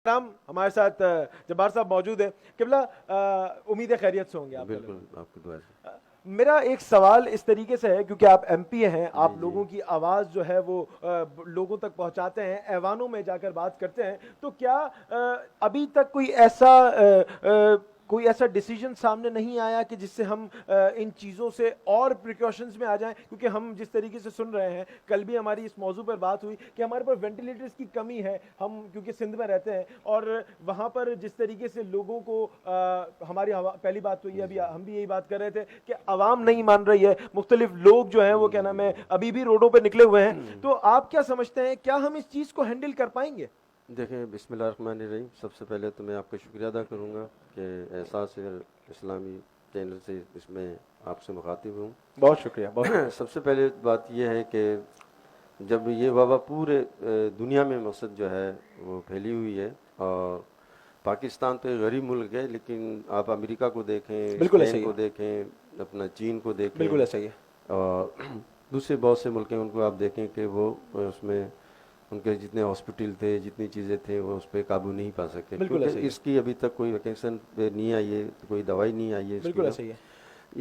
رام ہمارے ساتھ جبار صاحب موجود ہیں. قبلہ امید ہے خیریت سے ہوں گے آپ. بالکل آپ کی دعا سے. میرا ایک سوال اس طریقے سے ہے کیونکہ آپ ایم پی ہیں, آپ جی لوگوں کی آواز جو ہے وہ لوگوں تک پہنچاتے ہیں, ایوانوں میں جا کر بات کرتے ہیں, تو کیا ابھی تک کوئی ایسا ڈیسیجن سامنے نہیں آیا کہ جس سے ہم ان چیزوں سے اور پریکاشنز میں آ جائیں؟ کیونکہ ہم جس طریقے سے سن رہے ہیں, کل بھی ہماری اس موضوع پر بات ہوئی کہ ہمارے پاس وینٹیلیٹرز کی کمی ہے, ہم کیونکہ سندھ میں رہتے ہیں اور وہاں پر جس طریقے سے لوگوں کو ہماری پہلی بات تو یہ, ابھی ہم بھی یہی بات کر رہے تھے کہ عوام نہیں مان رہی ہے, مختلف لوگ جو ہیں وہ کیا نام ہے ابھی بھی روڈوں پہ نکلے ہوئے ہیں, تو آپ کیا سمجھتے ہیں کیا ہم اس چیز کو ہینڈل کر پائیں گے؟ دیکھیں, بسم اللہ الرحمن الرحیم. سب سے پہلے تو میں آپ کا شکریہ ادا کروں گا کہ احساس اسلامی چینل سے اس میں آپ سے مخاطب ہوں. بہت شکریہ. سب سے پہلے بات یہ ہے کہ جب یہ وبا پورے دنیا میں مقصد جو ہے وہ پھیلی ہوئی ہے, اور پاکستان تو ایک غریب ملک ہے, لیکن آپ امریکہ کو دیکھیں, اسپین کو دیکھیں, اپنا چین کو دیکھیں, بالکل ایسا ہی ہے, اور دوسرے بہت سے ملک ہیں ان کو آپ دیکھیں کہ وہ اس میں ان کے جتنے ہاسپٹل تھے, جتنی چیزیں تھے, وہ اس پہ قابو نہیں پا سکے, کیونکہ اس کی ابھی تک کوئی ویکسین پہ نہیں آئی ہے, کوئی دوائی نہیں آئی ہے. بالکل ایسا ہی ہے.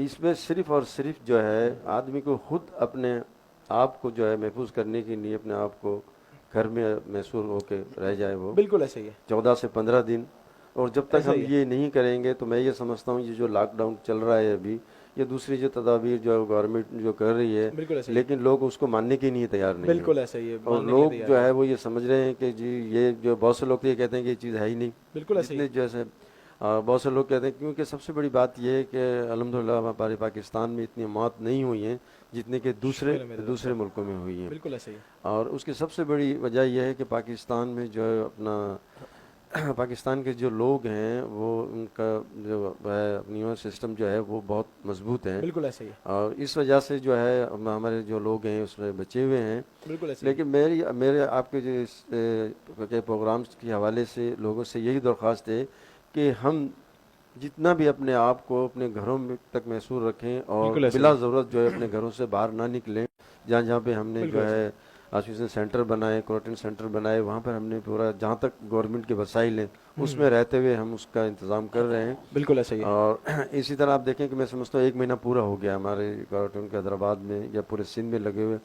اس میں صرف اور صرف جو ہے آدمی کو خود اپنے آپ کو جو ہے محفوظ کرنے کے لیے اپنے آپ کو گھر میں محصور ہو کے رہ جائے, وہ بالکل ایسا ہی ہے, 14 سے 15 دن. اور جب تک ہم یہ نہیں کریں گے تو میں یہ سمجھتا ہوں یہ جو لاک ڈاؤن چل رہا ہے ابھی, یہ دوسری جو تدابیر جو گورنمنٹ جو کر رہی ہے, لیکن لوگ اس کو ماننے کے لیے تیار نہیں ہیں. بالکل ایسا ہی ہے, اور لوگ جو ہے وہ یہ سمجھ رہے ہیں کہ جی یہ جو بہت سے لوگ تو یہ کہتے ہیں کہ یہ چیز ہے ہی نہیں. بالکل ایسا ہی, جیسے بہت سے لوگ کہتے ہیں, کیونکہ سب سے بڑی بات یہ ہے کہ الحمدللہ ہمارے پاکستان میں اتنی موت نہیں ہوئی ہیں جتنے کہ دوسرے ملکوں میں ہوئی ہیں. بالکل ایسا ہی ہے. اور اس کی سب سے بڑی وجہ یہ ہے کہ پاکستان میں جو ہے پاکستان کے جو لوگ ہیں وہ ان کا جو ہے امیون سسٹم جو ہے وہ بہت مضبوط ہے. بالکل ایسا ہی ہے. اور اس وجہ سے جو ہے ہمارے جو لوگ ہیں اس میں بچے ہوئے ہیں. بالکل ایسا. لیکن میرے آپ کے جو اس پروگرامز کے حوالے سے لوگوں سے یہی درخواست ہے کہ ہم جتنا بھی اپنے آپ کو اپنے گھروں میں تک محصور رکھیں, اور بلا ضرورت جو ہے اپنے گھروں سے باہر نہ نکلیں. جہاں پہ ہم نے جو ہے آکسیجن سینٹر بنائے, کوارنٹائن سینٹر بنائے, وہاں پر ہم نے پورا جہاں تک گورنمنٹ کے وسائل ہیں اس میں رہتے ہوئے ہم اس کا انتظام کر رہے ہیں. بالکل ایسا ہی ہے. اور اسی طرح آپ دیکھیں کہ میں سمجھتا ہوں 1 مہینہ پورا ہو گیا ہمارے کوارنٹائن کے حیدرآباد میں یا پورے سندھ میں لگے ہوئے.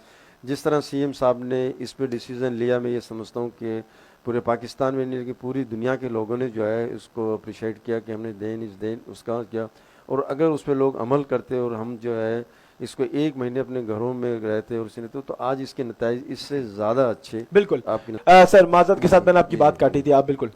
جس طرح سی ایم صاحب نے اس پہ ڈیسیزن لیا, میں یہ سمجھتا ہوں کہ پورے پاکستان میں نہیں کہ پوری دنیا کے لوگوں نے جو ہے اس کو اپریشیٹ کیا کہ ہم نے دین اس کا کیا. اور اگر اس پہ لوگ عمل کرتے اور ہم جو ہے اس کو 1 مہینے اپنے گھروں میں رہتے اور اسے تو آج اس کے نتائج اس سے زیادہ اچھے. بالکل. آپ کی سر معذرت کے ساتھ میں نے آپ کی بات کاٹی تھی, آپ بالکل.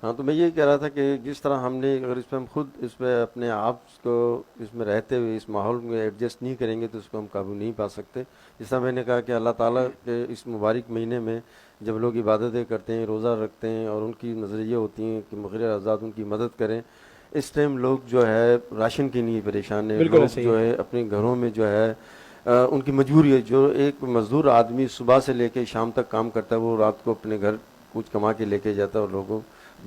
ہاں, تو میں یہ کہہ رہا تھا کہ جس طرح ہم نے اگر اس پہ ہم خود اس پہ اپنے آپ کو اس میں رہتے ہوئے اس ماحول میں ایڈجسٹ نہیں کریں گے تو اس کو ہم قابو نہیں پا سکتے. جس طرح میں نے کہا کہ اللہ تعالیٰ کے اس مبارک مہینے میں جب لوگ عبادتیں کرتے ہیں, روزہ رکھتے ہیں, اور ان کی نظریہ ہوتی ہیں کہ مغیر آزاد ان کی مدد کریں, اس ٹائم لوگ جو ہے راشن کے لیے پریشان ہیں. لوگ جو ہے اپنے گھروں میں جو ہے ان کی مجبوری ہے. جو ایک مزدور آدمی صبح سے لے کے شام تک کام کرتا ہے, وہ رات کو اپنے گھر کچھ کما کے لے کے جاتا ہے اور لوگوں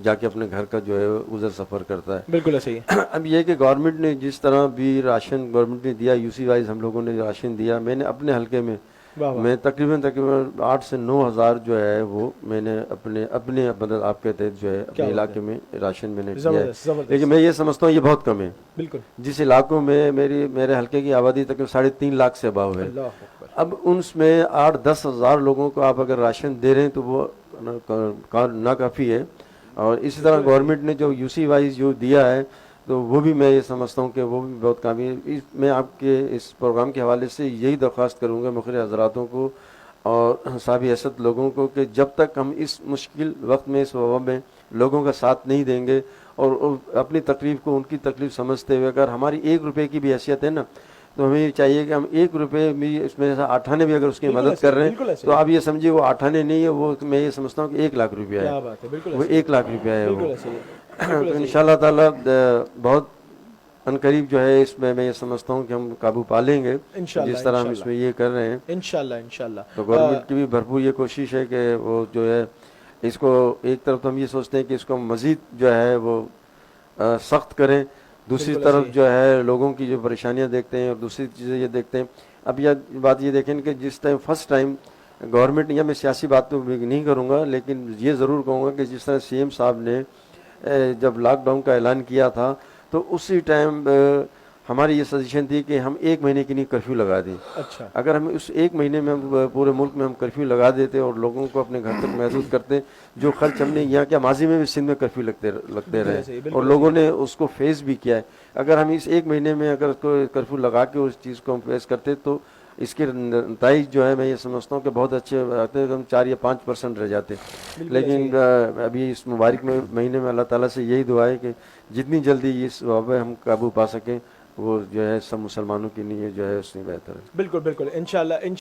جا کے اپنے گھر کا جو ہے گزر سفر کرتا ہے. بالکل ایسا ہی ہے. اب یہ کہ گورنمنٹ نے جس طرح بھی راشن گورنمنٹ نے دیا, یو سی وائز ہم لوگوں نے راشن دیا. میں نے اپنے حلقے میں میں تقریباً 8 سے 9 ہزار جو ہے وہ میں نے اپنے مدد آپ کے تحت جو ہے اپنے علاقے میں راشن میں نے دیا ہے. لیکن میں یہ سمجھتا ہوں یہ بہت کم ہے. بالکل. جس علاقوں میں میرے حلقے کی آبادی تقریباً 3.5 لاکھ سے اباؤ ہے. اب ان میں 8-10 ہزار لوگوں کو آپ اگر راشن دے رہے ہیں تو وہ ناکافی ہے. اور اسی طرح گورنمنٹ نے جو یو سی وائز جو دیا ہے تو وہ بھی میں یہ سمجھتا ہوں کہ وہ بھی بہت کامیاب ہے. میں آپ کے اس پروگرام کے حوالے سے یہی درخواست کروں گا مختلف حضراتوں کو اور صاحب حیثیت لوگوں کو کہ جب تک ہم اس مشکل وقت میں, اس وبا میں لوگوں کا ساتھ نہیں دیں گے اور اپنی تکلیف کو ان کی تکلیف سمجھتے ہوئے, اگر ہماری 1 روپے کی بھی حیثیت ہے نا, تو ہمیں یہ چاہیے کہ ہم 1 روپے بھی اس میں 8 آنے بھی اگر اس کی مدد کر رہے ہیں تو آپ یہ سمجھیے وہ 8 آنے نہیں ہے, وہ میں یہ سمجھتا ہوں کہ 1 لاکھ روپیہ ہے. وہ 1 لاکھ روپیہ ہے وہ. تو انشاءاللہ تعالیٰ بہت عنقریب جو ہے اس میں یہ سمجھتا ہوں کہ ہم قابو پا لیں گے جس طرح ہم اس میں یہ کر رہے ہیں انشاءاللہ. تو گورنمنٹ کی بھی بھرپور یہ کوشش ہے کہ وہ جو ہے اس کو ایک طرف تو ہم یہ سوچتے ہیں کہ اس کو مزید جو ہے وہ سخت کریں, دوسری طرف جو ہے لوگوں کی جو پریشانیاں دیکھتے ہیں اور دوسری چیزیں یہ دیکھتے ہیں. اب یہ بات یہ دیکھیں کہ جس ٹائم فرسٹ ٹائم گورنمنٹ یا میں سیاسی بات تو نہیں کروں گا، لیکن یہ ضرور کہوں گا کہ جس طرح سی ایم صاحب نے جب لاک ڈاؤن کا اعلان کیا تھا تو اسی ٹائم ہماری یہ سجیشن تھی کہ ہم 1 مہینے کی نہیں کرفیو لگا دیں. اچھا اگر ہم اس 1 مہینے میں ہم پورے ملک میں ہم کرفیو لگا دیتے اور لوگوں کو اپنے گھر تک محدود کرتے، جو خرچ ہم نے یہاں کیا ماضی میں بھی سندھ میں کرفیو لگتے رہے اور لوگوں نے اس کو فیس بھی کیا ہے. اگر ہم اس 1 مہینے میں اگر کرفیو لگا کے اس چیز کو ہم فیس کرتے تو اس کے نتائج جو ہے میں یہ سمجھتا ہوں کہ بہت اچھے آتے ہیں، ہم 4 یا 5% رہ جاتے. لیکن ابھی اس مبارک مہینے میں اللہ تعالیٰ سے یہی دعا ہے کہ جتنی جلدی اس وبا ہم قابو پا سکیں وہ جو ہے سب مسلمانوں کے لیے جو ہے اس میں بہتر ہے. بالکل بالکل انشاءاللہ